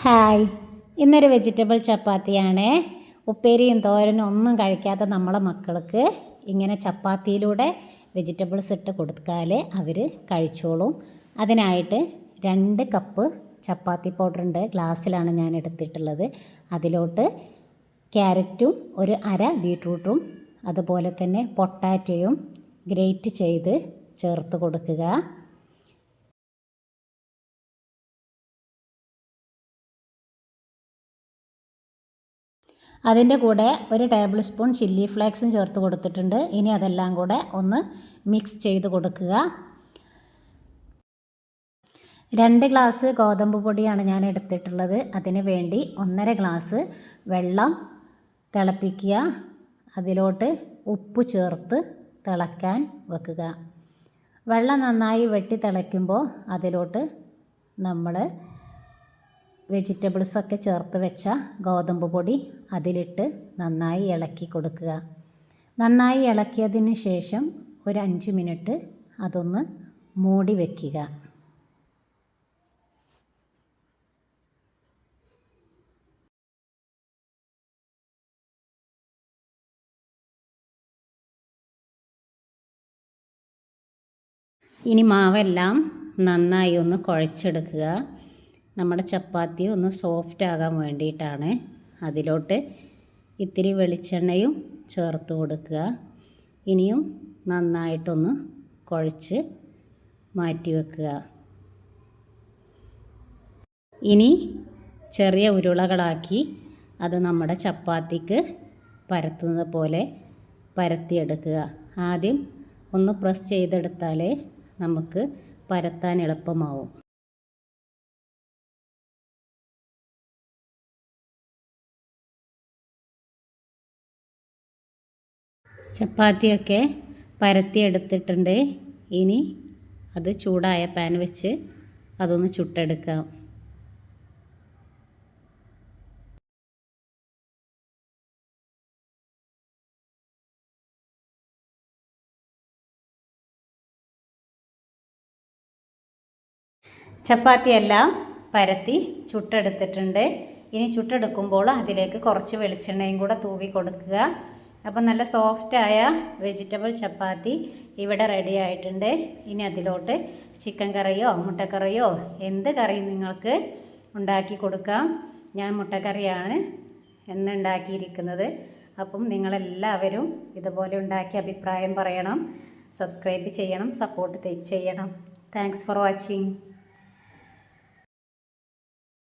Hi, ഇന്നൊരു vegetable ചപ്പാത്തിയാണ്. ഉപ്പേരിയും തോരനും ഒന്നും കഴിക്കാത്ത നമ്മളെ മക്കൾക്ക് ഇങ്ങനെ ചപ്പാത്തിയിലൂടെ വെജിറ്റബിൾസ് ഇട്ട് കൊടുത്താൽ അവർ കഴിച്ചോളും. അതിനായിട്ട് 2 കപ്പ് ചപ്പാത്തി പൗഡറുണ്ട്, ഗ്ലാസ്സിലാണ് ഞാൻ എടുത്തിട്ടുള്ളത്. അതിലോട്ട് ക്യാരറ്റും ഒരു അര ബീട്രൂട്ടും അതുപോലെ തന്നെ പൊട്ടാറ്റോയും ഗ്രേറ്റ് ചെയ്ത് ചേർത്ത് കൊടുക്കുക. അതിൻ്റെ കൂടെ ഒരു ടേബിൾ സ്പൂൺ ചില്ലി ഫ്ലേക്സും ചേർത്ത് കൊടുത്തിട്ടുണ്ട്. ഇനി അതെല്ലാം കൂടെ ഒന്ന് മിക്സ് ചെയ്ത് കൊടുക്കുക. 2 ഗ്ലാസ് ഗോതമ്പ് പൊടിയാണ് ഞാൻ എടുത്തിട്ടുള്ളത്. അതിന് വേണ്ടി 1.5 ഗ്ലാസ് വെള്ളം തിളപ്പിക്കുക. അതിലോട്ട് ഉപ്പ് ചേർത്ത് തിളക്കാൻ വെക്കുക. വെള്ളം നന്നായി വെട്ടി തിളയ്ക്കുമ്പോൾ അതിലോട്ട് നമ്മൾ വെജിറ്റബിൾസൊക്കെ ചേർത്ത് വെച്ച ഗോതമ്പ് പൊടി അതിലിട്ട് നന്നായി ഇളക്കി കൊടുക്കുക. നന്നായി ഇളക്കിയതിന് ശേഷം ഒരു 5 മിനിറ്റ് അതൊന്ന് മൂടി വയ്ക്കുക. ഇനി മാവെല്ലാം നന്നായി ഒന്ന് കുഴച്ചെടുക്കുക. നമ്മുടെ ചപ്പാത്തി ഒന്ന് സോഫ്റ്റ് ആകാൻ വേണ്ടിയിട്ടാണ്. അതിലോട്ട് ഇത്തിരി വെളിച്ചെണ്ണയും ചേർത്ത് കൊടുക്കുക. ഇനിയും നന്നായിട്ടൊന്ന് കുഴച്ച് മാറ്റി വെക്കുക. ഇനി ചെറിയ ഉരുളകളാക്കി അത് നമ്മുടെ ചപ്പാത്തിക്ക് പരത്തുന്നത് പോലെ പരത്തിയെടുക്കുക. ആദ്യം ഒന്ന് പ്രസ് ചെയ്തെടുത്താലേ നമുക്ക് പരത്താൻ എളുപ്പമാവും. ചപ്പാത്തിയൊക്കെ പരത്തിയെടുത്തിട്ടുണ്ട്. ഇനി അത് ചൂടായ പാൻ വെച്ച് അതൊന്ന് ചുട്ടെടുക്കാം. ചപ്പാത്തിയെല്ലാം പരത്തി ചുട്ടെടുത്തിട്ടുണ്ട്. ഇനി ചുട്ടെടുക്കുമ്പോൾ അതിലേക്ക് കുറച്ച് വെളിച്ചെണ്ണയും കൂടെ തൂവി കൊടുക്കുക. അപ്പം നല്ല സോഫ്റ്റായ വെജിറ്റബിൾ ചപ്പാത്തി ഇവിടെ റെഡി ആയിട്ടുണ്ട്. ഇനി അതിലോട്ട് ചിക്കൻ കറിയോ മുട്ടക്കറിയോ എന്ത് കറിയും നിങ്ങൾക്ക് ഉണ്ടാക്കി കൊടുക്കാം. ഞാൻ മുട്ടക്കറിയാണ് ഇന്ന് ഉണ്ടാക്കിയിരിക്കുന്നത്. അപ്പം നിങ്ങളെല്ലാവരും ഇതുപോലെ ഉണ്ടാക്കി അഭിപ്രായം പറയണം, സബ്സ്ക്രൈബ് ചെയ്യണം, സപ്പോർട്ട് ചെയ്യണം. Thanks for watching.